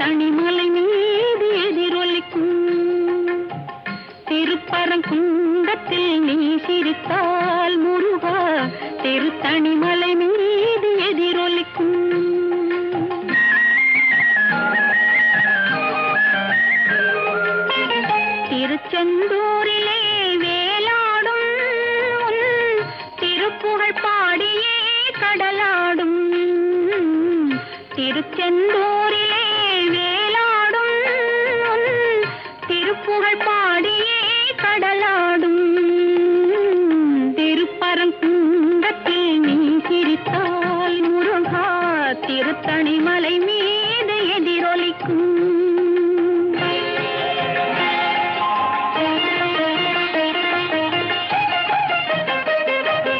திருத்தணிமலை மீது எதிரொலிக்கும். திருப்பரங்குன்றத்தில் நீ சிரித்தால் முருகா திருத்தணிமலை மீது எதிரொலிக்கும். திருச்செந்தூரிலே வேலாடும் திருப்புகழ் பாடியே கடலாடும். திருச்செந்தூர்